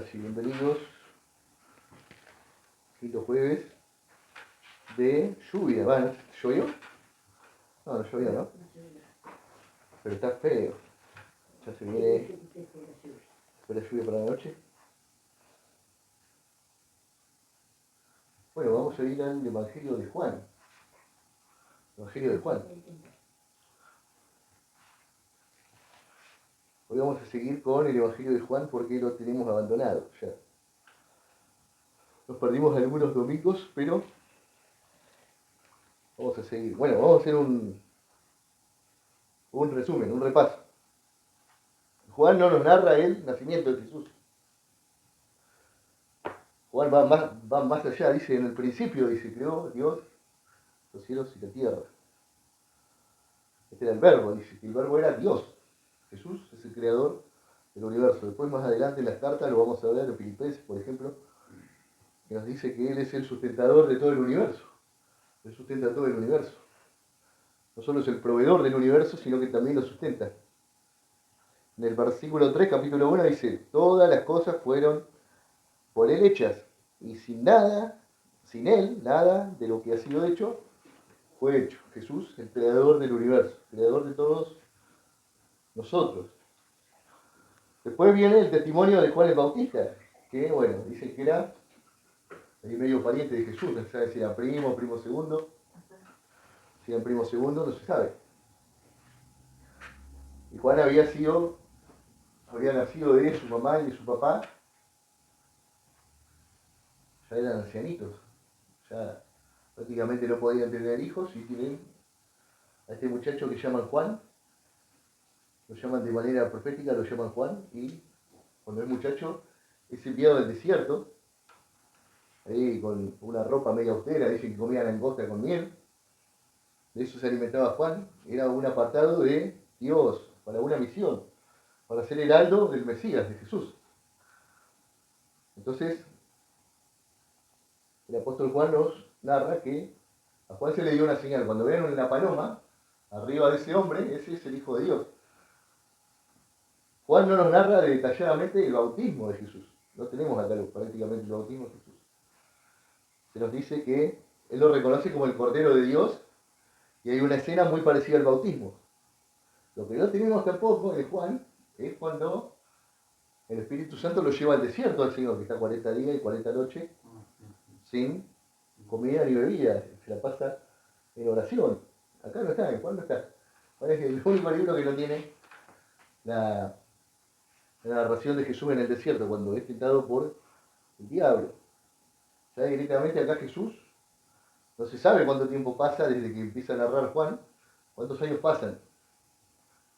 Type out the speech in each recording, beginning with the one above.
Ahora sí, bienvenidos. Quinto jueves de lluvia. ¿Va? ¿Llovió? No, no llovió, ¿no? Pero está feo. Ya se viene. ¿Espera lluvia para la noche? Bueno, vamos a ir al Evangelio de Juan. Evangelio de Juan. Hoy vamos a seguir con el Evangelio de Juan porque lo tenemos abandonado ya. Nos perdimos algunos domingos, pero vamos a seguir. Bueno, vamos a hacer un resumen, un repaso. Juan no nos narra el nacimiento de Jesús. Juan va más allá, dice, en el principio, dice, creó Dios los cielos y la tierra. Este era el verbo, dice, que el verbo era Dios. Jesús es el creador del universo. Después más adelante en las cartas lo vamos a ver en Filipenses, por ejemplo, que nos dice que Él es el sustentador de todo el universo. Él sustenta todo el universo. No solo es el proveedor del universo, sino que también lo sustenta. En el versículo 3, capítulo 1, dice, todas las cosas fueron por Él hechas, y sin Él, nada de lo que ha sido hecho, fue hecho. Jesús, el creador del universo, creador de todos nosotros. Después viene el testimonio de Juan el Bautista, que, bueno, dice que era el medio pariente de Jesús, no se sabe si era primo segundo, si era primo segundo, no se sabe. Y Juan había nacido de su mamá y de su papá, ya eran ancianitos, ya prácticamente no podían tener hijos y tienen a este muchacho que llaman Juan, lo llaman de manera profética, lo llaman Juan, y cuando es muchacho es enviado al desierto, ahí con una ropa media austera, dicen que comía langosta con miel, de eso se alimentaba Juan, era un apartado de Dios, para una misión, para ser heraldo del Mesías, de Jesús. Entonces, el apóstol Juan nos narra que a Juan se le dio una señal, cuando vean una paloma arriba de ese hombre, ese es el Hijo de Dios. Juan no nos narra detalladamente el bautismo de Jesús. No tenemos acá prácticamente el bautismo de Jesús. Se nos dice que él lo reconoce como el Cordero de Dios y hay una escena muy parecida al bautismo. Lo que no tenemos tampoco en Juan es cuando el Espíritu Santo lo lleva al desierto al Señor, que está 40 días y 40 noches sin comida ni bebida. Se la pasa en oración. Acá no está, en Juan no está. Juan es el único libro que no tiene la narración de Jesús en el desierto, cuando es tentado por el diablo. Ya directamente acá Jesús, no se sabe cuánto tiempo pasa desde que empieza a narrar Juan, cuántos años pasan,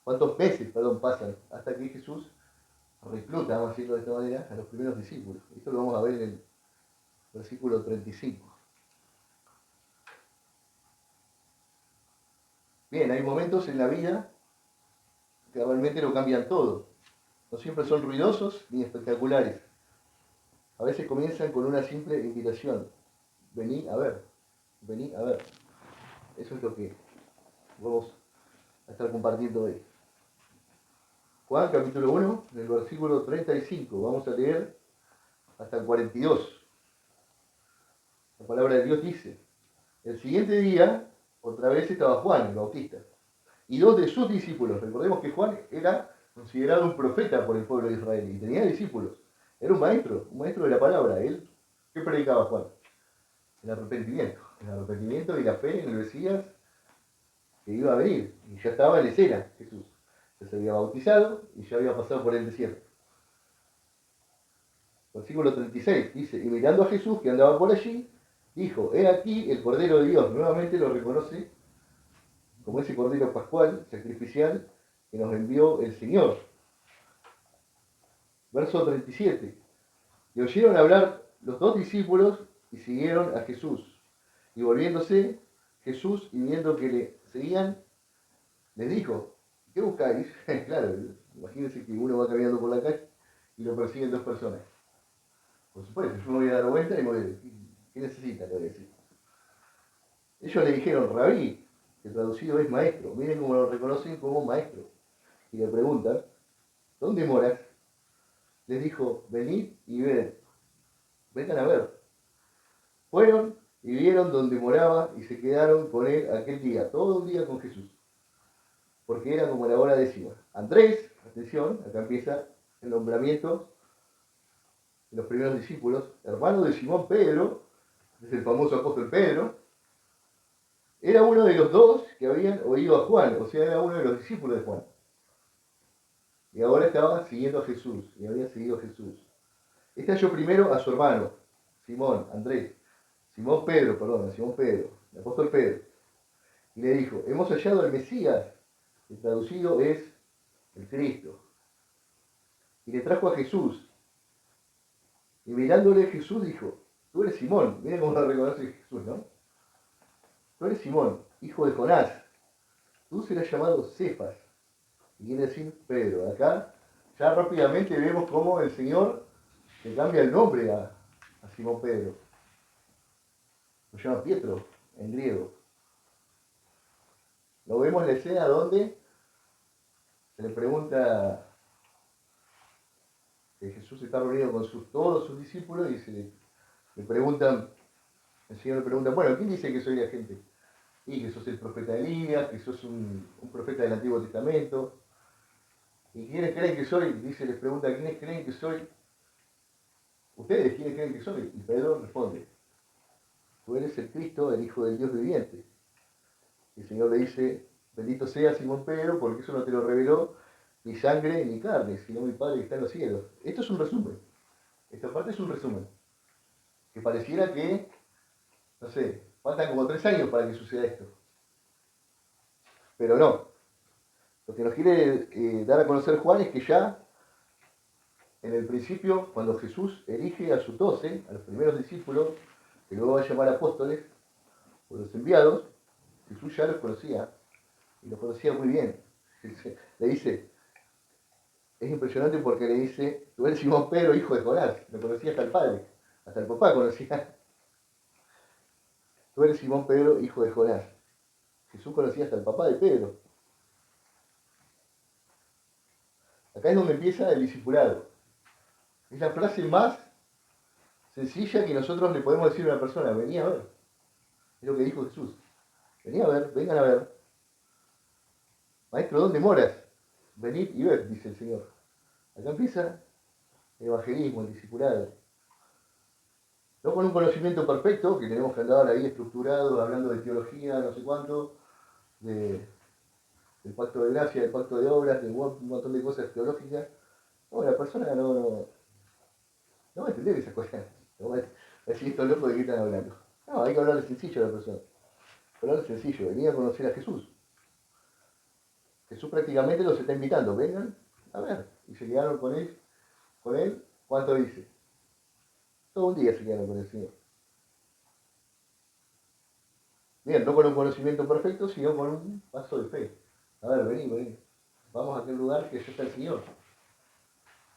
cuántos meses, pasan, hasta que Jesús recluta, vamos a decirlo de esta manera, a los primeros discípulos. Esto lo vamos a ver en el versículo 35. Bien, hay momentos en la vida que realmente lo cambian todo. No siempre son ruidosos ni espectaculares. A veces comienzan con una simple invitación. Vení a ver, vení a ver. Eso es lo que vamos a estar compartiendo hoy. Juan capítulo 1, en el versículo 35. Vamos a leer hasta el 42. La palabra de Dios dice, el siguiente día, otra vez estaba Juan el Bautista y dos de sus discípulos. Recordemos que Juan era considerado un profeta por el pueblo de Israel y tenía discípulos. Era un maestro de la palabra. Él, ¿qué predicaba Juan? El arrepentimiento y la fe en el Mesías que iba a venir. Y ya estaba en escena Jesús. Ya se había bautizado y ya había pasado por el desierto. Versículo 36 dice, y mirando a Jesús que andaba por allí, dijo, he aquí el Cordero de Dios. Nuevamente lo reconoce como ese Cordero pascual, sacrificial, que nos envió el Señor. Verso 37. Le oyeron hablar los dos discípulos y siguieron a Jesús. Y volviéndose Jesús y viendo que le seguían, les dijo, ¿qué buscáis? Claro, imagínense que uno va caminando por la calle y lo persiguen dos personas. Por supuesto, yo me voy a dar vuelta y me voy a decir, ¿qué necesita? Le voy a decir. Ellos le dijeron, Rabí, que traducido es maestro. Miren cómo lo reconocen como maestro. Y le preguntan, ¿dónde moras? les dijo, venid y ved, vengan a ver. Fueron y vieron donde moraba y se quedaron con él aquel día, todo un día con Jesús, porque era como la hora décima. Andrés, atención, acá empieza el nombramiento de los primeros discípulos, hermano de Simón Pedro, es el famoso apóstol Pedro, era uno de los dos que habían oído a Juan, o sea, era uno de los discípulos de Juan. Y ahora estaba siguiendo a Jesús, y había seguido a Jesús. Este halló primero a su hermano, Simón, Andrés, Simón Pedro, el apóstol Pedro, y le dijo, hemos hallado al Mesías, que traducido es el Cristo. Y le trajo a Jesús. Y mirándole Jesús dijo, tú eres Simón, miren cómo lo reconoce Jesús, ¿no? Tú eres Simón, hijo de Jonás, tú serás llamado Cefas, y quiere decir Pedro. Acá ya rápidamente vemos cómo el Señor le cambia el nombre a Simón Pedro. Lo llama Pietro en griego. Lo vemos en la escena donde se le pregunta que Jesús está reunido con todos sus discípulos y le preguntan, el Señor le pregunta, bueno, ¿quién dice que soy la gente? Y que sos el profeta Elías, que sos un profeta del Antiguo Testamento. ¿Y quiénes creen que soy? Dice, les pregunta, ¿quiénes creen que soy? ¿Ustedes quiénes creen que soy? Y Pedro responde, tú eres el Cristo, el Hijo del Dios viviente. Y el Señor le dice, bendito sea Simón Pedro, porque eso no te lo reveló ni sangre ni carne, sino mi Padre que está en los cielos. Esto es un resumen. Esta parte es un resumen. Que pareciera que, no sé, faltan como 3 años para que suceda esto. Pero no. Lo que nos quiere dar a conocer Juan es que ya en el principio, cuando Jesús elige a sus 12, a los primeros discípulos, que luego va a llamar apóstoles, o los enviados, Jesús ya los conocía, y los conocía muy bien. Le dice, es impresionante porque le dice, tú eres Simón Pedro, hijo de Jonás, lo conocía hasta el padre, hasta el papá conocía. Tú eres Simón Pedro, hijo de Jonás. Jesús conocía hasta el papá de Pedro. Acá es donde empieza el discipulado. Es la frase más sencilla que nosotros le podemos decir a una persona, vení a ver. Es lo que dijo Jesús. Vení a ver, vengan a ver. Maestro, ¿dónde moras? Venid y ved, dice el Señor. Acá empieza el evangelismo, el discipulado. No con un conocimiento perfecto, que tenemos que andar ahí estructurado, hablando de teología, no sé cuánto, del pacto de gracia, del pacto de obras, de un montón de cosas teológicas. No, la persona no va a entender esas cosas. No va a decir estos locos de qué están hablando. No, hay que hablarle sencillo a la persona. Hablarle sencillo, venir a conocer a Jesús. Jesús prácticamente los está invitando, vengan a ver. Y se quedaron con él, ¿cuánto dice? Todo un día se quedaron con el Señor. Bien, no con un conocimiento perfecto, sino con un paso de fe. A ver, vení. Vamos a aquel lugar que ya está el Señor.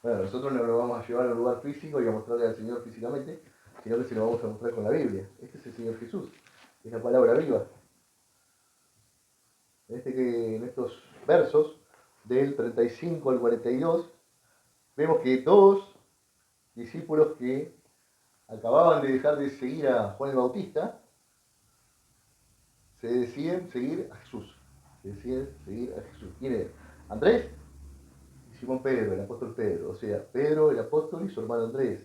Bueno, nosotros no lo vamos a llevar a un lugar físico y a mostrarle al Señor físicamente, sino que se lo vamos a mostrar con la Biblia. Este es el Señor Jesús, es la palabra viva. En estos versos, del 35 al 42, vemos que dos discípulos que acababan de dejar de seguir a Juan el Bautista, se deciden seguir a Jesús. ¿Quién es? Andrés y Simón Pedro, el apóstol Pedro. O sea, Pedro, el apóstol, y su hermano Andrés.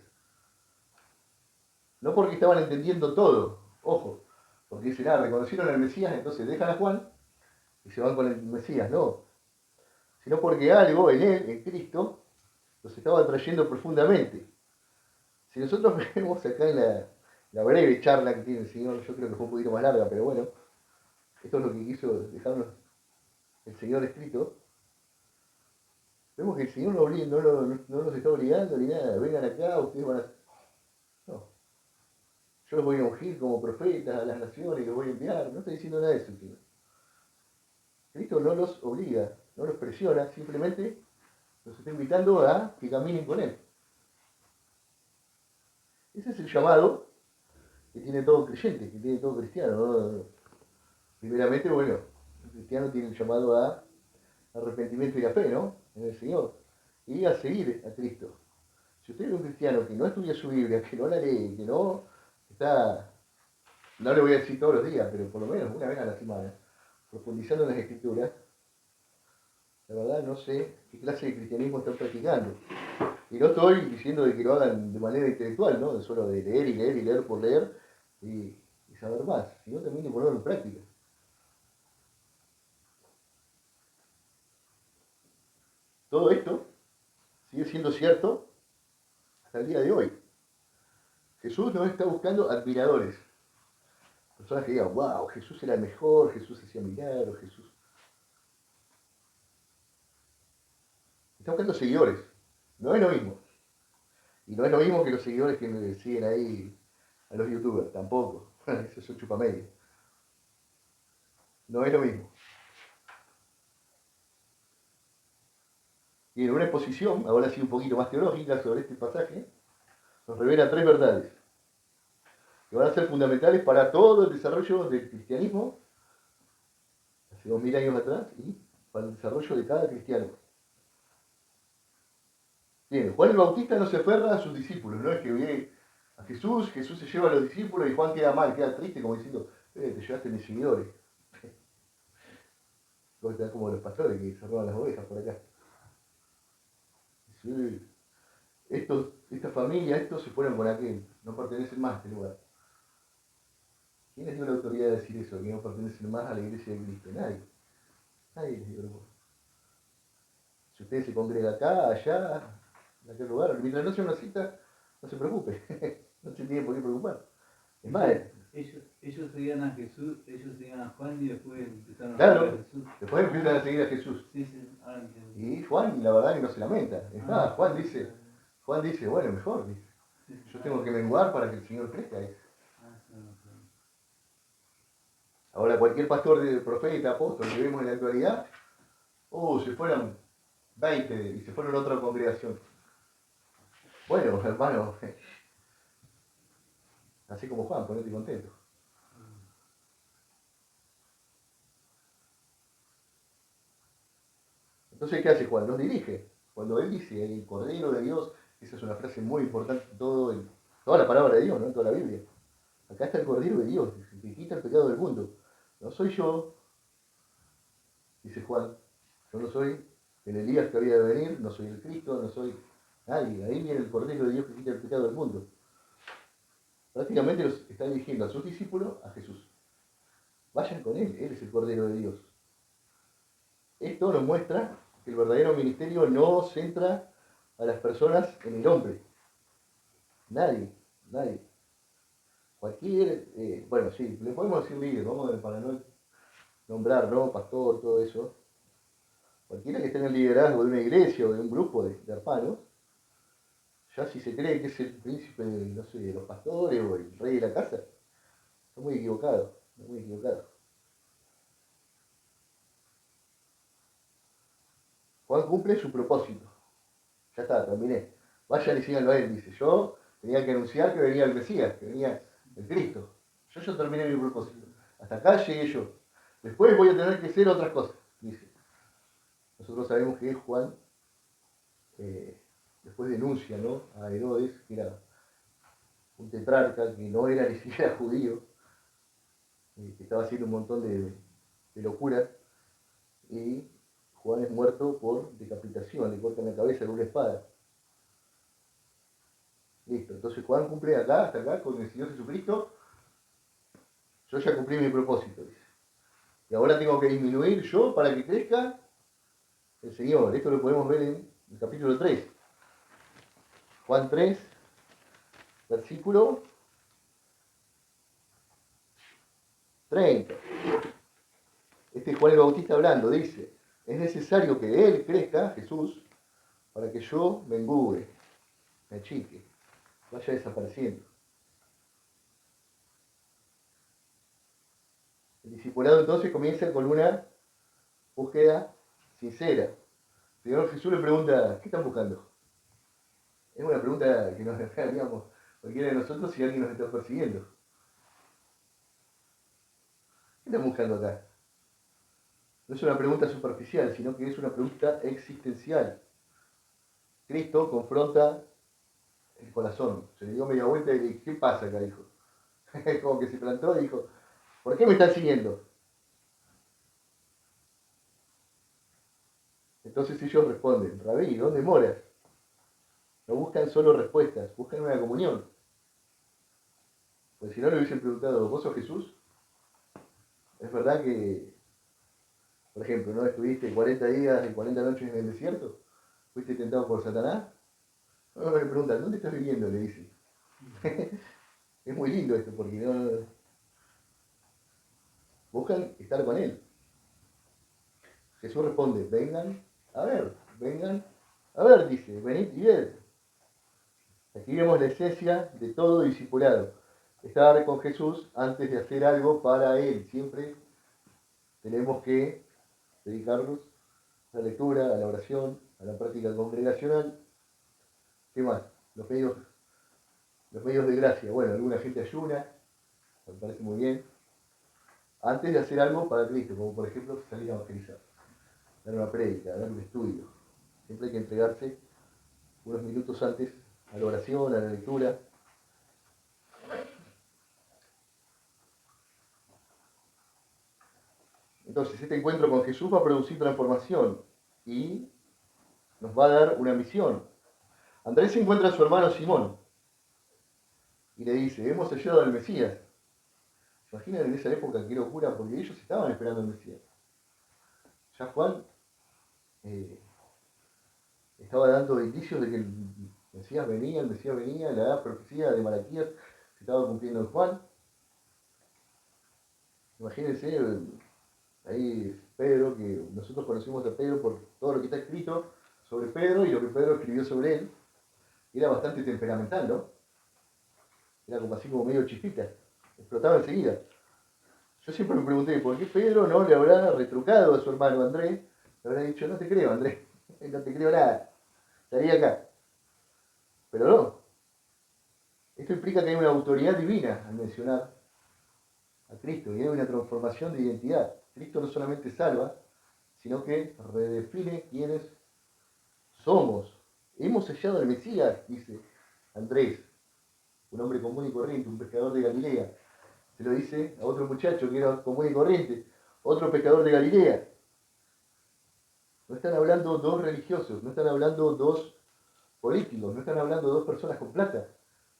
No porque estaban entendiendo todo, ojo, porque dicen, reconocieron al Mesías, entonces dejan a Juan y se van con el Mesías, no. Sino porque algo en él, en Cristo, los estaba atrayendo profundamente. Si nosotros vemos acá en la breve charla que tiene el Señor, yo creo que fue un poquito más larga, pero bueno, esto es lo que quiso dejarnos el Señor escrito. Vemos que el Señor no nos está obligando ni nada. Vengan acá, ustedes van a... No. Yo los voy a ungir como profetas a las naciones, los voy a enviar. No estoy diciendo nada de eso, Señor. Cristo no los obliga, no los presiona, simplemente los está invitando a que caminen con Él. Ese es el llamado que tiene todo creyente, que tiene todo cristiano. ¿No? Primeramente, bueno, el cristiano tiene el llamado a arrepentimiento y a fe, ¿no? En el Señor. Y a seguir a Cristo. Si usted es un cristiano que no estudia su Biblia, que no la lee, que no está, no le voy a decir todos los días, pero por lo menos una vez a la semana, profundizando en las escrituras, la verdad no sé qué clase de cristianismo están practicando. Y no estoy diciendo de que lo hagan de manera intelectual, ¿no? De solo de leer y leer y leer por leer y saber más, sino también de ponerlo en práctica. Todo esto sigue siendo cierto hasta el día de hoy. Jesús no está buscando admiradores, personas que digan, wow, Jesús era el mejor, Jesús hacía milagros, Jesús. Está buscando seguidores, no es lo mismo. Y no es lo mismo que los seguidores que me siguen ahí a los youtubers, tampoco. Eso es un chupamedia. No es lo mismo. Y en una exposición, ahora sí un poquito más teológica sobre este pasaje, nos revela tres verdades que van a ser fundamentales para todo el desarrollo del cristianismo, hace 2000 años atrás, y para el desarrollo de cada cristiano. Bien, Juan el Bautista no se aferra a sus discípulos, no es que viene a Jesús, Jesús se lleva a los discípulos y Juan queda mal, queda triste, como diciendo, te llevaste mis seguidores. Como los pastores que se roban las ovejas por acá. Sí, esta familia, estos se fueron con aquel, no pertenecen más a este lugar. ¿Quién les dio la autoridad de decir eso? Que no pertenecen más a la iglesia de Cristo. Nadie. Nadie les dio la autoridad. Si usted se congrega acá, allá, en aquel lugar, mientras no sea una cita, no se preocupe. No se tiene por qué preocupar. Es más, ellos seguían a Jesús, ellos seguían a Juan y después empezaron claro, a seguir a Jesús. Después empiezan a seguir a Jesús. Sí, ahora entiendo. Y Juan, la verdad que no se lamenta. Es más, Juan dice, bueno, mejor, dice. Yo tengo que menguar para que el Señor crezca. Ahora, cualquier pastor, profeta, apóstol que vemos en la actualidad, se fueron 20 y se fueron a otra congregación. Bueno, hermano, así como Juan, ponete contento. Entonces, ¿qué hace Juan? Nos dirige. Cuando él dice el Cordero de Dios, esa es una frase muy importante en toda la palabra de Dios, ¿no? En toda la Biblia. Acá está el Cordero de Dios, que quita el pecado del mundo. No soy yo, dice Juan, yo no soy el Elías que había de venir, no soy el Cristo, no soy nadie. Ahí viene el Cordero de Dios que quita el pecado del mundo. Prácticamente los está dirigiendo a sus discípulos a Jesús. Vayan con él es el Cordero de Dios. Esto nos muestra que el verdadero ministerio no centra a las personas en el hombre. Nadie. Cualquier, bueno, sí, le podemos decir líder, para no nombrar, ¿no? Pastor, todo eso. Cualquiera que esté en el liderazgo de una iglesia o de un grupo de hermanos, ya si se cree que es el príncipe, no sé, de los pastores o el rey de la casa, está muy equivocado, muy equivocado. Juan cumple su propósito. Ya está, terminé. Vayan y síganlo a él, dice. Yo tenía que anunciar que venía el Mesías, que venía el Cristo. Yo terminé mi propósito. Hasta acá llegué yo. Después voy a tener que hacer otras cosas, dice. Nosotros sabemos que Juan después denuncia, ¿no?, a Herodes, que era un tetrarca, que no era ni siquiera judío, que estaba haciendo un montón de locuras, y Juan es muerto por decapitación, le cortan la cabeza con una espada. Listo, entonces Juan cumple acá, hasta acá, con el Señor Jesucristo. Yo ya cumplí mi propósito, dice. Y ahora tengo que disminuir yo para que crezca el Señor. Esto lo podemos ver en el capítulo 3. Juan 3, versículo 30. Este es Juan el Bautista hablando, dice, es necesario que Él crezca, Jesús, para que yo me embue, me achique, vaya desapareciendo. El discipulado entonces comienza con una búsqueda sincera. El Señor Jesús le pregunta, ¿qué están buscando? Es una pregunta que nos haríamos cualquiera de nosotros si alguien nos está persiguiendo. ¿Qué están buscando acá? No es una pregunta superficial, sino que es una pregunta existencial. Cristo confronta el corazón. Se le dio media vuelta y le dije, ¿qué pasa acá, hijo? Como que se plantó y dijo, ¿por qué me están siguiendo? Entonces ellos responden, Rabí, ¿dónde moras? No buscan solo respuestas, buscan una comunión. Pues si no le hubiesen preguntado, ¿vos sos Jesús? Es verdad que, por ejemplo, ¿no estuviste 40 días y 40 noches en el desierto? ¿Fuiste tentado por Satanás? No, le preguntan, ¿dónde estás viviendo? Le dicen. Es muy lindo esto porque no buscan estar con él. Jesús responde, vengan a ver, vengan a ver, dice, venid y ved. Aquí vemos la esencia de todo discipulado. Estar con Jesús antes de hacer algo para Él. Siempre tenemos que dedicarnos a la lectura, a la oración, a la práctica congregacional. ¿Qué más? Los medios de gracia. Bueno, alguna gente ayuna, me parece muy bien. Antes de hacer algo para Cristo, como por ejemplo salir a evangelizar, dar una prédica, dar un estudio. Siempre hay que entregarse unos minutos antes a la oración, a la lectura. Entonces, este encuentro con Jesús va a producir transformación y nos va a dar una misión. Andrés encuentra a su hermano Simón y le dice, hemos hallado al Mesías. ¿Se imaginan en esa época qué locura? Porque ellos estaban esperando al Mesías. Ya Juan estaba dando indicios de que el Mesías venía, la profecía de Malaquías se estaba cumpliendo en Juan. Imagínense, ahí Pedro, que nosotros conocemos a Pedro por todo lo que está escrito sobre Pedro y lo que Pedro escribió sobre él. Era bastante temperamental, ¿no? Era como así como medio chispita, explotaba enseguida. Yo siempre me pregunté, ¿por qué Pedro no le habrá retrucado a su hermano Andrés? Le habrá dicho, no te creo, Andrés, no te creo nada, salí acá. Pero no, esto implica que hay una autoridad divina al mencionar a Cristo y hay una transformación de identidad. Cristo no solamente salva, sino que redefine quiénes somos. Hemos sellado al Mesías, dice Andrés, un hombre común y corriente, un pescador de Galilea. Se lo dice a otro muchacho que era común y corriente, otro pescador de Galilea. No están hablando dos religiosos, no están hablando dos políticos, no están hablando dos personas con plata.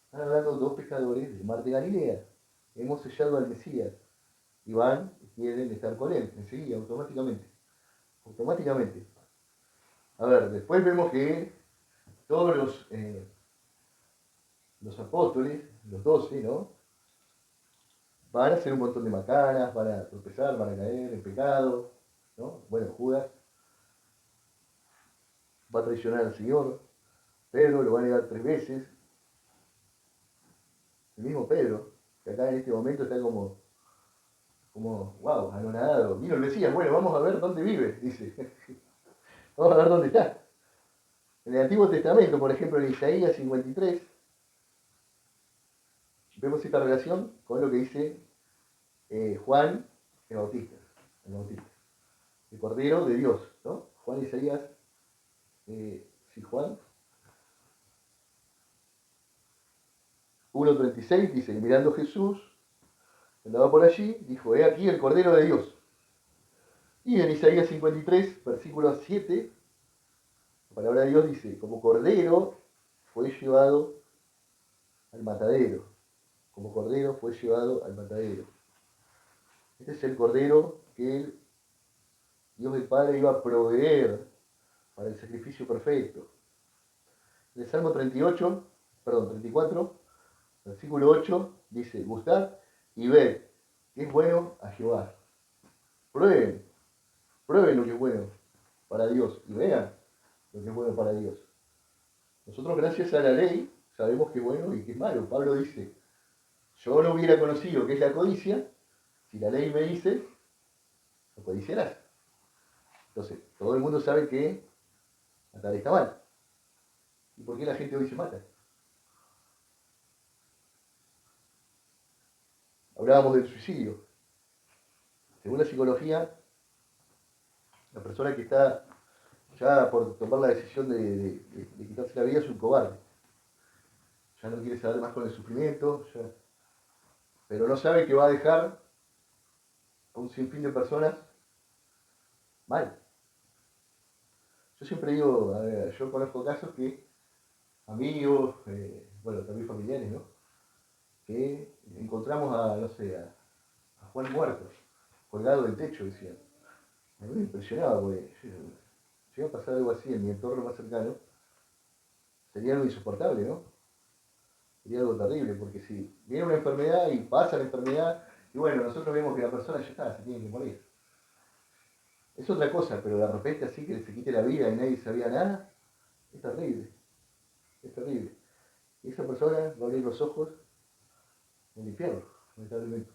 Están hablando dos pescadores del mar de Galilea. Hemos sellado al Mesías y van y quieren estar con él, enseguida, automáticamente. Automáticamente. A ver, después vemos que todos los apóstoles, los 12, ¿no? Van a hacer un montón de macanas, van a tropezar, van a caer en pecado, ¿no? Bueno, Judas va a traicionar al Señor, Pedro lo va a negar 3 veces, el mismo Pedro, que acá en este momento está como wow, anonadado. Vino el Mesías, bueno, vamos a ver dónde vive, dice. Vamos a ver dónde está. En el Antiguo Testamento, por ejemplo, en Isaías 53, vemos esta relación con lo que dice Juan el Bautista, el Cordero de Dios, ¿no? Juan Isaías, sí, Juan 1:36 dice, y mirando Jesús, andaba por allí, dijo, he aquí el Cordero de Dios. Y en Isaías 53, versículo 7, la palabra de Dios dice, como Cordero fue llevado al matadero, como Cordero fue llevado al matadero. Este es el Cordero que Dios el Padre iba a proveer para el sacrificio perfecto. En el Salmo 34, versículo 8, dice, gustad y ved que es bueno a Jehová. Prueben, prueben lo que es bueno para Dios y vean lo que es bueno para Dios. Nosotros gracias a la ley sabemos que es bueno y que es malo. Pablo dice, yo no hubiera conocido qué es la codicia si la ley me dice, no codiciarás. Entonces, todo el mundo sabe que matar está mal. ¿Y por qué la gente hoy se mata? Hablábamos del suicidio. Según la psicología, la persona que está ya por tomar la decisión de quitarse la vida es un cobarde. ya no quiere saber más con el sufrimiento, pero no sabe que va a dejar a un sinfín de personas mal. Yo siempre digo, a ver, yo conozco casos que amigos, bueno, también familiares, ¿no? Que encontramos a, no sé, a Juan muerto, colgado del techo, decían. A mí me impresionaba, porque si iba a pasar algo así en mi entorno más cercano, sería algo insoportable, ¿no? Sería algo terrible, porque si viene una enfermedad y pasa la enfermedad, y bueno, nosotros vemos que la persona ya está, se tiene que morir. Es otra cosa, pero de repente así que se quite la vida y nadie sabía nada, es terrible, es terrible. Y esa persona va a abrir los ojos en el infierno, lamentablemente.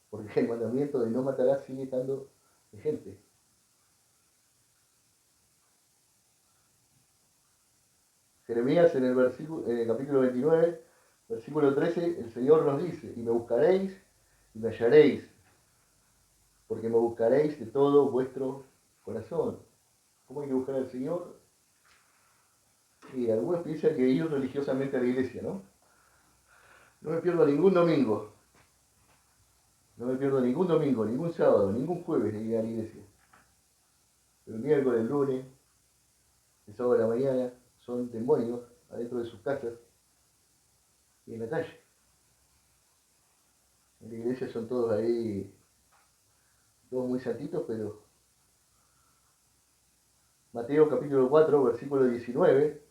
Porque el mandamiento de no matarás sigue estando vigente. Jeremías en el capítulo 29, versículo 13, el Señor nos dice, y me buscaréis y me hallaréis, porque me buscaréis de todo vuestro corazón. ¿Cómo hay que buscar al Señor? Y algunos piensan que ir religiosamente a la iglesia, ¿no? No me pierdo ningún domingo, no me pierdo ningún domingo, ningún sábado, ningún jueves de ir a la iglesia. Pero el miércoles, el lunes, el sábado de la mañana, son demonios adentro de sus casas y en la calle. En la iglesia son todos ahí, todos muy santitos, pero Mateo capítulo 4, versículo 19,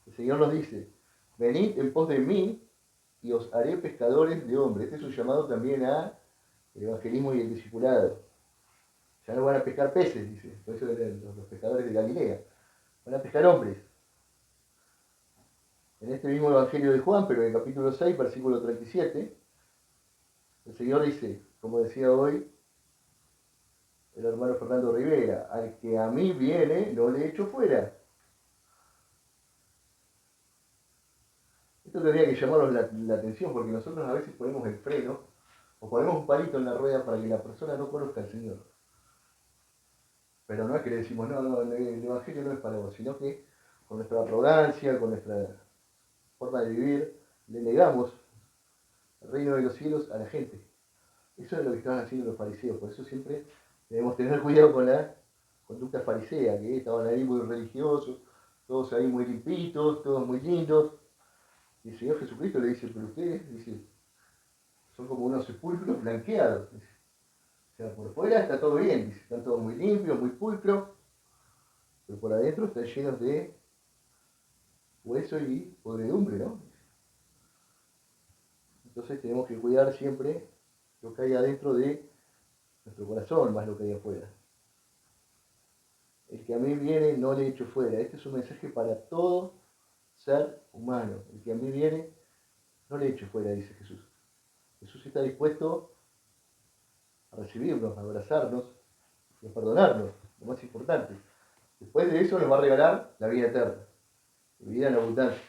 el Señor nos dice, venid en pos de mí y os haré pescadores de hombres. Este es un llamado también a el evangelismo y el discipulado. Ya no van a pescar peces, dice, por eso los pescadores de Galilea, van a pescar hombres. En este mismo Evangelio de Juan, pero en el capítulo 6, versículo 37, el Señor dice, como decía hoy el hermano Fernando Rivera, al que a mí viene, no le echo fuera. Esto tendría que llamarnos la atención, porque nosotros a veces ponemos el freno o ponemos un palito en la rueda para que la persona no conozca al Señor. Pero no es que le decimos, no, el Evangelio no es para vos, sino que con nuestra arrogancia, con nuestra forma de vivir, le negamos el reino de los cielos a la gente. Eso es lo que estaban haciendo los fariseos, por eso siempre debemos tener cuidado con la conducta farisea, que estaban ahí muy religiosos, todos ahí muy limpitos, todos muy lindos. Y el Señor Jesucristo le dice, pero ustedes, dice, son como unos sepulcros blanqueados. Dice. O sea, por fuera está todo bien, dice, están todos muy limpios, muy pulcros, pero por adentro están llenos de hueso y podredumbre, ¿no? Entonces tenemos que cuidar siempre lo que hay adentro de nuestro corazón, más lo que hay afuera. El que a mí viene no le echo fuera. Este es un mensaje para todo ser humano. El que a mí viene no le echo fuera, dice Jesús. Jesús está dispuesto a recibirnos, a abrazarnos y a perdonarnos, lo más importante. Después de eso nos va a regalar la vida eterna, la vida en abundancia.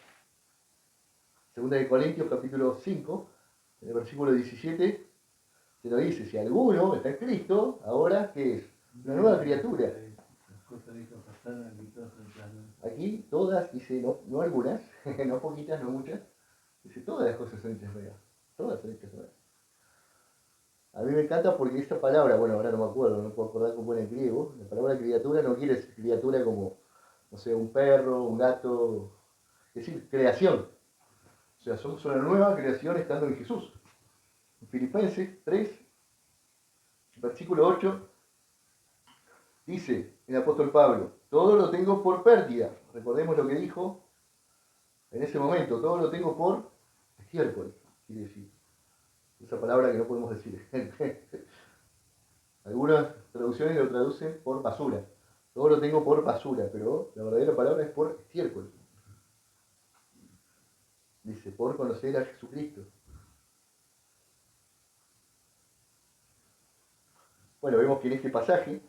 Segunda de Corintios capítulo 5, en el versículo 17, se nos dice, si alguno está en Cristo, ahora, ¿qué es? Una nueva criatura. Aquí todas, dice, no algunas, no poquitas, no muchas, dice, todas las cosas son hechas nuevas. Todas son hechas nuevas. A mí me encanta porque esta palabra, bueno, ahora no me acuerdo, no puedo acordar cómo era en griego, la palabra criatura no quiere decir criatura como, no sé, un perro, un gato, es decir, creación. O sea, somos una nueva creación estando en Jesús. En Filipenses 3, versículo 8, dice el apóstol Pablo, todo lo tengo por pérdida. Recordemos lo que dijo en ese momento, todo lo tengo por estiércol, quiere decir. Esa palabra que no podemos decir. Algunas traducciones lo traducen por basura. Todo lo tengo por basura, pero la verdadera palabra es por estiércol. Dice, por conocer a Jesucristo. Bueno, vemos que en este pasaje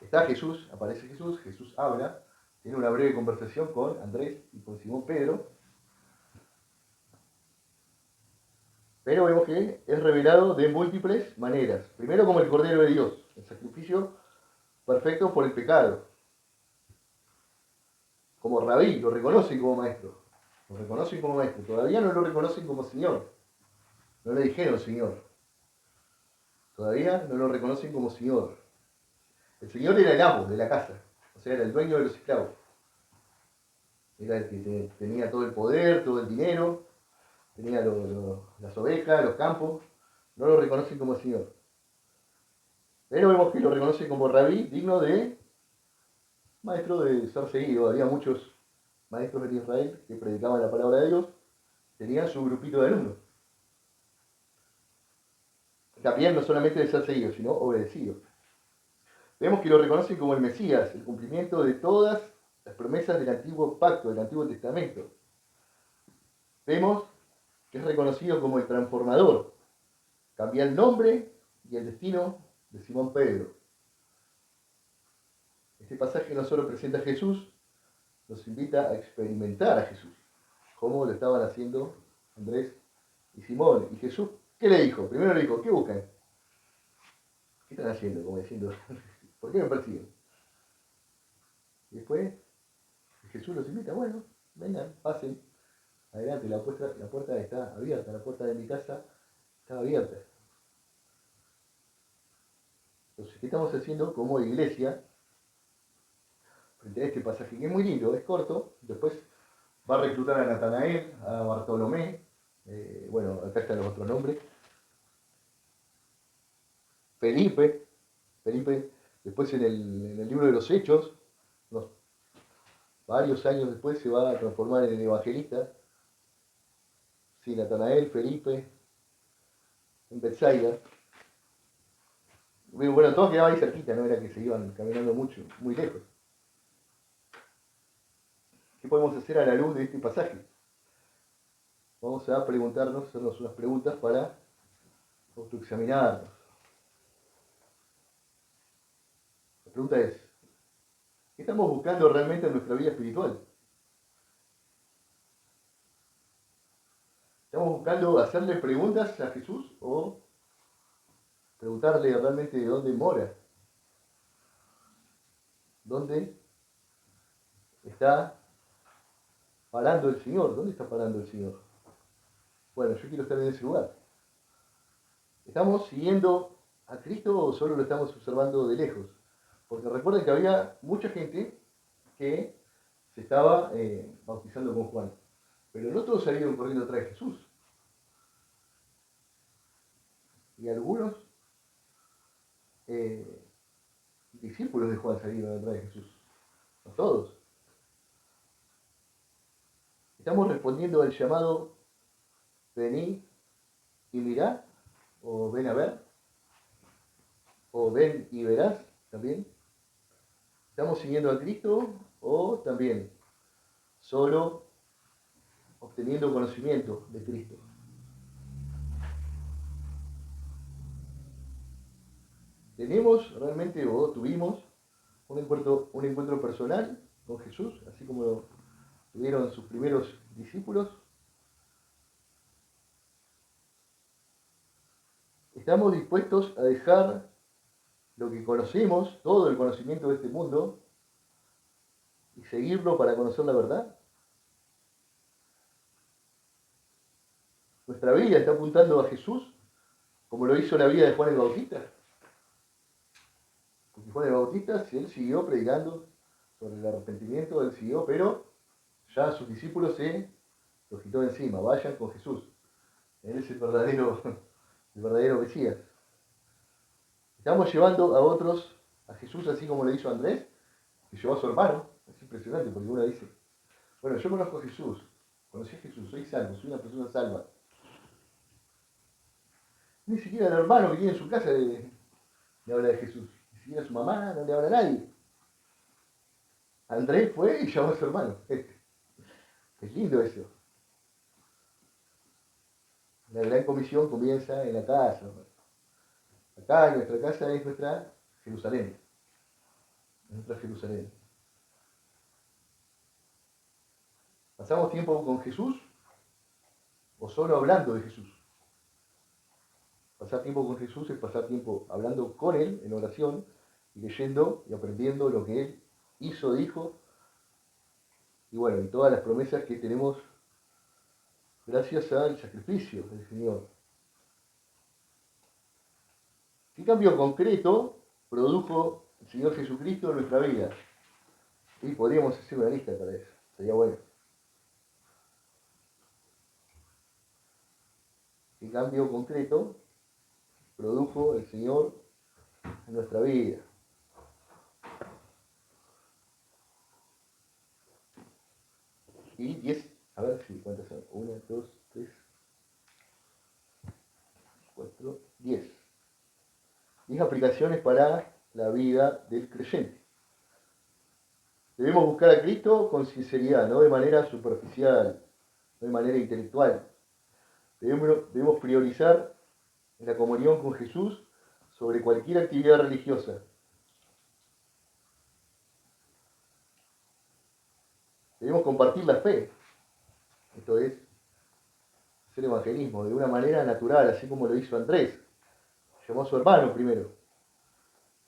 está Jesús, aparece Jesús, Jesús habla, tiene una breve conversación con Andrés y con Simón Pedro, pero vemos que es revelado de múltiples maneras. Primero como el Cordero de Dios, el sacrificio perfecto por el pecado. Como rabí, lo reconocen como maestro. Lo reconocen como maestro. Todavía no lo reconocen como Señor. No le dijeron Señor. Todavía no lo reconocen como Señor. El Señor era el amo de la casa. O sea, era el dueño de los esclavos. Era el que tenía todo el poder, todo el dinero. Tenía las ovejas, los campos. No lo reconocen como Señor. Pero vemos que lo reconocen como rabí, digno de maestro de ser seguido. Había muchos maestros en Israel que predicaban la palabra de Dios. Tenían su grupito de alumnos. También no solamente de ser seguido, sino obedecido. Vemos que lo reconocen como el Mesías, el cumplimiento de todas las promesas del antiguo pacto, del Antiguo Testamento. Vemos que es reconocido como el transformador. Cambia el nombre y el destino de Simón Pedro. Este pasaje no solo presenta a Jesús, nos invita a experimentar a Jesús, como lo estaban haciendo Andrés y Simón. Y Jesús, ¿qué le dijo? Primero le dijo, ¿qué buscan? ¿Qué están haciendo? Como diciendo, ¿por qué me persiguen? Y después Jesús los invita, bueno, vengan, pasen, adelante, la puerta está abierta, la puerta de mi casa está abierta. Entonces, ¿qué estamos haciendo como iglesia frente a este pasaje? Que es muy lindo, es corto, después va a reclutar a Natanael, a Bartolomé, bueno, acá están los otros nombres, Felipe, después en el libro de los Hechos, varios años después se va a transformar en el evangelista, sí, Natanael, Felipe, en Betsaida. Bueno, todos quedaban ahí cerquita, no era que se iban caminando mucho, muy lejos. ¿Qué podemos hacer a la luz de este pasaje? Vamos a preguntarnos, hacernos unas preguntas para autoexaminarnos. La pregunta es, ¿qué estamos buscando realmente en nuestra vida espiritual? ¿Estamos buscando hacerle preguntas a Jesús o preguntarle realmente de dónde mora? ¿Dónde está parando el Señor? ¿Dónde está parando el Señor? Bueno, yo quiero estar en ese lugar. ¿Estamos siguiendo a Cristo o solo lo estamos observando de lejos? Porque recuerden que había mucha gente que se estaba bautizando con Juan. Pero no todos salieron corriendo atrás de Jesús. Y algunos discípulos de Juan salieron atrás de Jesús. No todos. Estamos respondiendo al llamado vení y mirá, o ven a ver, o ven y verás también. ¿Estamos siguiendo a Cristo o también solo obteniendo conocimiento de Cristo? ¿Tenemos realmente o tuvimos un encuentro personal con Jesús, así como lo tuvieron sus primeros discípulos? ¿Estamos dispuestos a dejar lo que conocemos, todo el conocimiento de este mundo, y seguirlo para conocer la verdad? ¿Nuestra vida está apuntando a Jesús, como lo hizo la vida de Juan el Bautista? Porque Juan el Bautista, si él siguió predicando sobre el arrepentimiento, él siguió, pero ya sus discípulos se lo quitó de encima, vayan con Jesús. Él es el verdadero Mesías. Estamos llevando a otros a Jesús, así como le hizo Andrés, que llevó a su hermano. Es impresionante porque uno dice, bueno, yo conozco a Jesús, conocí a Jesús, soy salvo, soy una persona salva. Ni siquiera el hermano que tiene en su casa le habla de Jesús. Ni siquiera su mamá no le habla a nadie. Andrés fue y llamó a su hermano. Es lindo eso. La gran comisión comienza en la casa. Acá, nuestra casa es nuestra Jerusalén. Es nuestra Jerusalén. ¿Pasamos tiempo con Jesús o solo hablando de Jesús? Pasar tiempo con Jesús es pasar tiempo hablando con Él en oración y leyendo y aprendiendo lo que Él hizo, dijo y bueno, y todas las promesas que tenemos gracias al sacrificio del Señor. ¿Qué cambio concreto produjo el Señor Jesucristo en nuestra vida? Y podríamos hacer una lista para eso, sería bueno. ¿Qué cambio concreto produjo el Señor en nuestra vida? Y 10, a ver si cuántas son. 1, 2, 3, 4, 10. 10 aplicaciones para la vida del creyente. Debemos buscar a Cristo con sinceridad, no de manera superficial, no de manera intelectual. Debemos priorizar la comunión con Jesús sobre cualquier actividad religiosa. Debemos compartir la fe. Esto es hacer evangelismo de una manera natural, así como lo hizo Andrés. Llamó a su hermano primero.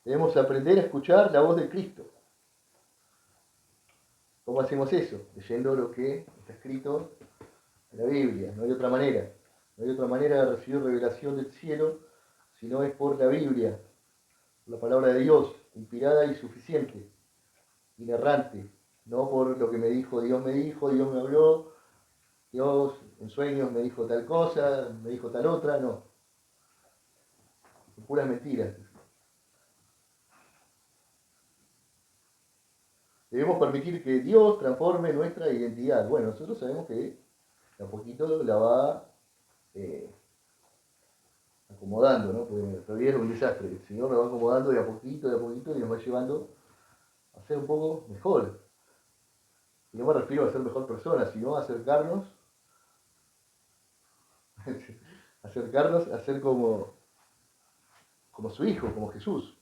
Debemos aprender a escuchar la voz de Cristo. ¿Cómo hacemos eso? Leyendo lo que está escrito en la Biblia. No hay otra manera. No hay otra manera de recibir revelación del cielo si no es por la Biblia, por la palabra de Dios, inspirada y suficiente, inerrante. No por lo que me dijo, Dios me habló, Dios en sueños me dijo tal cosa, me dijo tal otra, no. Son puras mentiras. Debemos permitir que Dios transforme nuestra identidad. Bueno, nosotros sabemos que de a poquito la va acomodando, ¿no? Porque todavía es un desastre. El Señor la va acomodando de a poquito y nos va llevando a ser un poco mejor. Y no me refiero a ser mejor persona, sino a acercarnos a ser como su Hijo, como Jesús.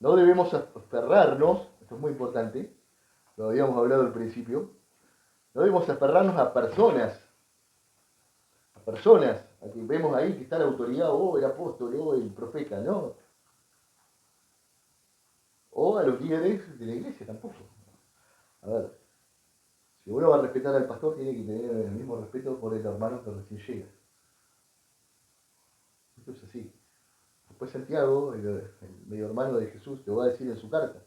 No debemos aferrarnos, esto es muy importante, lo habíamos hablado al principio, no debemos aferrarnos a personas, a que vemos ahí que está la autoridad, o el apóstol, o el profeta, no. O a los líderes de la iglesia tampoco. A ver, si uno va a respetar al pastor, tiene que tener el mismo respeto por el hermano que recién llega. Esto es así. Después Santiago, el medio hermano de Jesús, lo va a decir en su carta.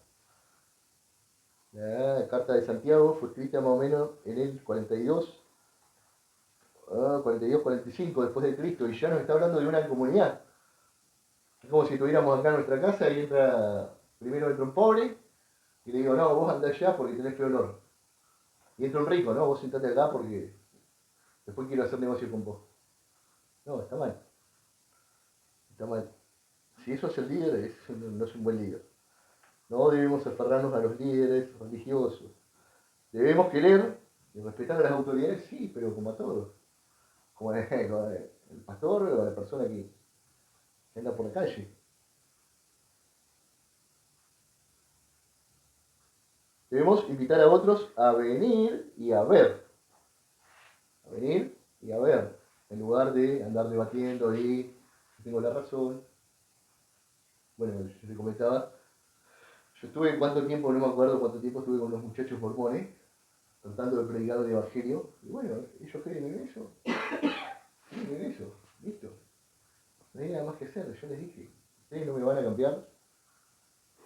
La carta de Santiago fue escrita más o menos en el 42, 45 después de Cristo, y ya nos está hablando de una comunidad. Es como si estuviéramos acá en nuestra casa y primero entra un pobre, y le digo, no, vos andá allá porque tenés peor olor. Y entra un rico, no, vos sentate acá porque después quiero hacer negocio con vos. No, está mal. Está mal. Si eso es el líder, no es un buen líder. No debemos aferrarnos a los líderes religiosos. Debemos querer y respetar a las autoridades, sí, pero como a todos. Como el pastor o a la persona que anda por la calle. Debemos invitar a otros a venir y a ver. A venir y a ver. En lugar de andar debatiendo ahí, yo tengo la razón. Bueno, yo te comentaba, yo estuve cuánto tiempo, no me acuerdo cuánto tiempo estuve con los muchachos mormones, tratando de predicar el evangelio. Y bueno, ellos creen en eso. Creen en eso. Listo. No hay nada más que hacer. Yo les dije, ustedes no me van a cambiar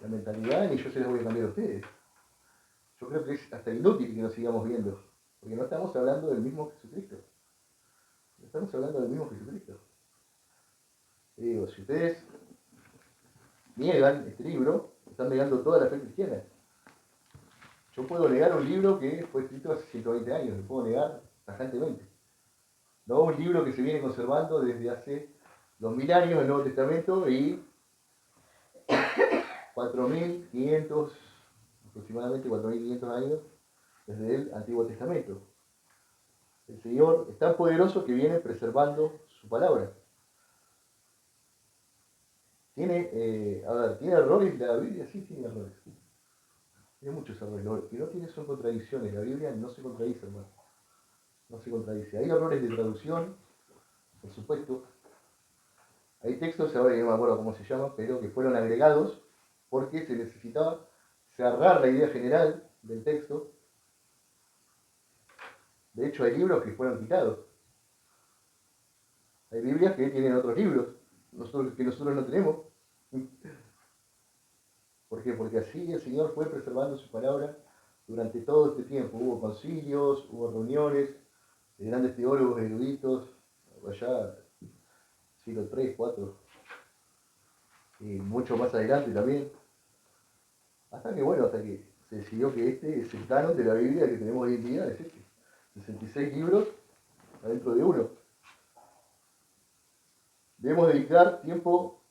la mentalidad ni yo se las voy a cambiar a ustedes. Yo creo que es hasta inútil que nos sigamos viendo, porque no estamos hablando del mismo Jesucristo. No estamos hablando del mismo Jesucristo. Y digo, si ustedes niegan este libro, están negando toda la fe cristiana. Yo puedo negar un libro que fue escrito hace 120 años, lo puedo negar tajantemente. No un libro que se viene conservando desde hace 2000 años el Nuevo Testamento y 4500, aproximadamente 4500 años desde el Antiguo Testamento. El Señor es tan poderoso que viene preservando su palabra. ¿Tiene errores la Biblia? Sí, tiene errores. Sí. Tiene muchos errores. Lo que no tiene son contradicciones. La Biblia no se contradice, hermano. No se contradice. Hay errores de traducción, por supuesto. Hay textos, ahora no me acuerdo cómo se llama, pero que fueron agregados porque se necesitaba cerrar la idea general del texto De hecho, hay libros que fueron quitados. Hay Biblias que tienen otros libros, que nosotros no tenemos. ¿Por qué? Porque así el Señor fue preservando su palabra durante todo este tiempo. Hubo concilios, hubo reuniones de grandes teólogos eruditos, allá siglo III, IV, y mucho más adelante también. Hasta que se decidió que este es el canon de la Biblia que tenemos hoy en día, es este. 66 libros adentro de uno. Debemos dedicar tiempo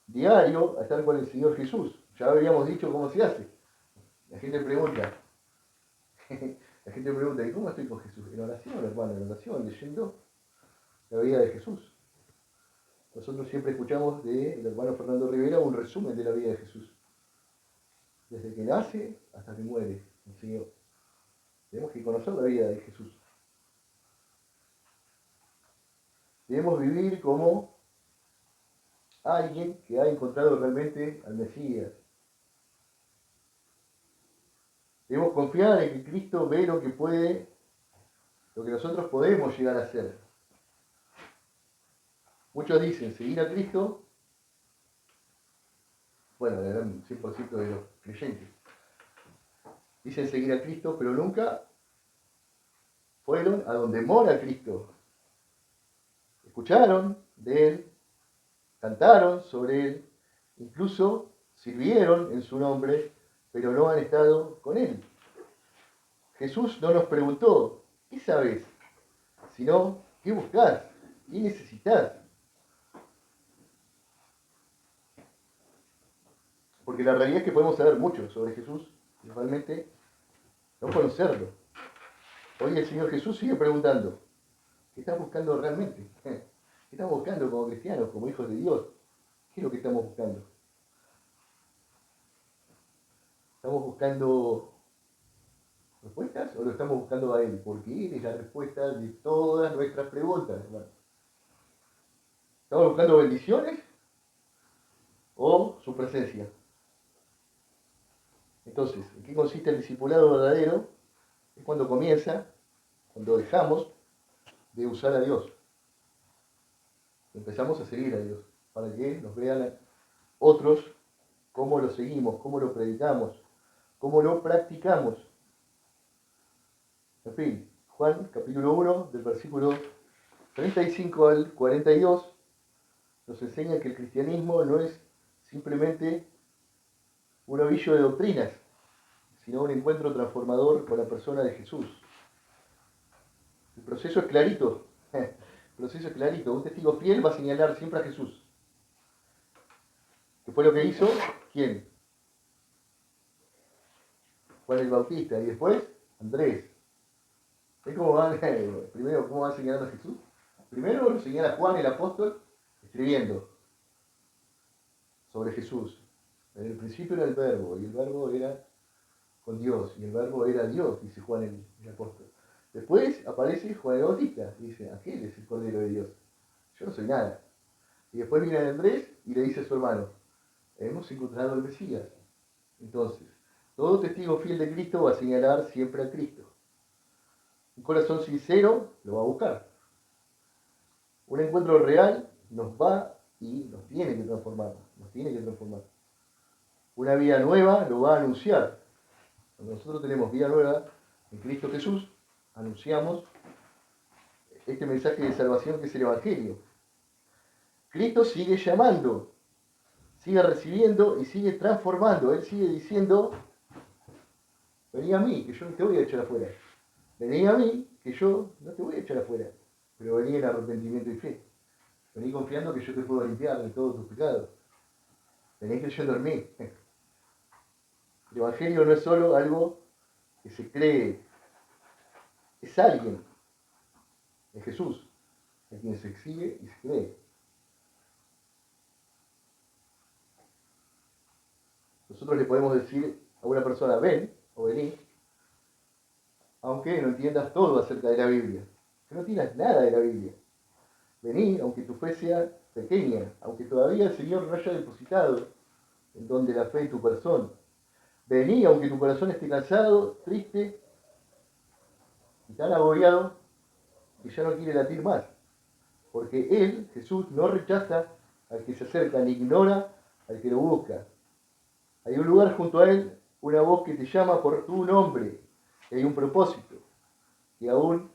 diario a estar con el Señor Jesús. Ya habíamos dicho cómo se hace. La gente pregunta, ¿y cómo estoy con Jesús? En oración, hermano, en oración, leyendo la vida de Jesús. Nosotros siempre escuchamos del hermano Fernando Rivera un resumen de la vida de Jesús. Desde que nace hasta que muere el Señor. Tenemos que conocer la vida de Jesús. Debemos vivir como alguien que ha encontrado realmente al Mesías. Debemos confiar en que Cristo ve lo que nosotros podemos llegar a ser. Muchos dicen, seguir a Cristo, bueno, el gran 100% de los creyentes, dicen seguir a Cristo, pero nunca fueron a donde mora Cristo. Escucharon de Él, cantaron sobre Él, incluso sirvieron en su nombre, pero no han estado con Él. Jesús no nos preguntó, ¿qué sabes? Sino, ¿qué buscás? ¿Qué necesitas? Porque la realidad es que podemos saber mucho sobre Jesús, y realmente no conocerlo. Hoy el Señor Jesús sigue preguntando, ¿qué estás buscando realmente? ¿Qué estamos buscando como cristianos, como hijos de Dios? ¿Qué es lo que estamos buscando? ¿Estamos buscando respuestas o lo estamos buscando a Él? Porque Él es la respuesta de todas nuestras preguntas, hermano. ¿Estamos buscando bendiciones o su presencia? Entonces, ¿en qué consiste el discipulado verdadero? Es cuando dejamos de usar a Dios. Empezamos a seguir a Dios, para que nos vean otros cómo lo seguimos, cómo lo predicamos, cómo lo practicamos. En fin, Juan capítulo 1, del versículo 35 al 42, nos enseña que el cristianismo no es simplemente un ovillo de doctrinas, sino un encuentro transformador con la persona de Jesús. El proceso es clarito. El proceso es clarito. Un testigo fiel va a señalar siempre a Jesús. ¿Qué fue lo que hizo? ¿Quién? Juan el Bautista. Y después, Andrés. ¿Ves cómo van? Primero, ¿cómo van señalando a Jesús? Primero lo señala Juan el apóstol, escribiendo sobre Jesús. En el principio era el verbo, y el verbo era con Dios, y el verbo era Dios, dice Juan el apóstol. Después aparece Juan el Bautista, y dice, aquel es el Cordero de Dios. Yo no soy nada. Y después viene Andrés y le dice a su hermano, hemos encontrado al Mesías. Entonces, todo testigo fiel de Cristo va a señalar siempre a Cristo. Un corazón sincero lo va a buscar. Un encuentro real nos va y nos tiene que transformar. Una vida nueva lo va a anunciar. Cuando nosotros tenemos vida nueva en Cristo Jesús, anunciamos este mensaje de salvación que es el Evangelio. Cristo sigue llamando, sigue recibiendo y sigue transformando. Él sigue diciendo, vení a mí, que yo no te voy a echar afuera. Vení a mí, que yo no te voy a echar afuera. Pero vení en arrepentimiento y fe. Vení confiando que yo te puedo limpiar de todos tus pecados. Vení creyendo en mí. El Evangelio no es solo algo que se cree, es alguien, es Jesús, a quien se sigue y se cree. Nosotros le podemos decir a una persona, ven o vení, aunque no entiendas todo acerca de la Biblia, que no entiendas nada de la Biblia. Vení, aunque tu fe sea pequeña, aunque todavía el Señor no haya depositado el don de la fe en tu corazón. Vení, aunque tu corazón esté cansado, triste, y tan agobiado que ya no quiere latir más. Porque Él, Jesús, no rechaza al que se acerca, ni ignora al que lo busca. Hay un lugar junto a Él, una voz que te llama por tu nombre, y hay un propósito, que aún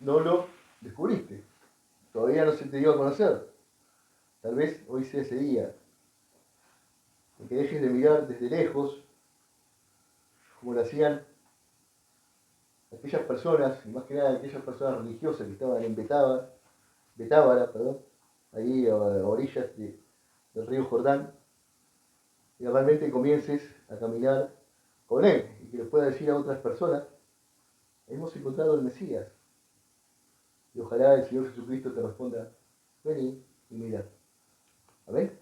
no lo descubriste. Todavía no se te dio a conocer. Tal vez hoy sea ese día. En que dejes de mirar desde lejos, como lo hacían aquellas personas, y más que nada aquellas personas religiosas que estaban en Betábara, ahí a orillas del río Jordán, y realmente comiences a caminar con Él, y que les pueda decir a otras personas, hemos encontrado el Mesías, y ojalá el Señor Jesucristo te responda, vení y mira. Amén.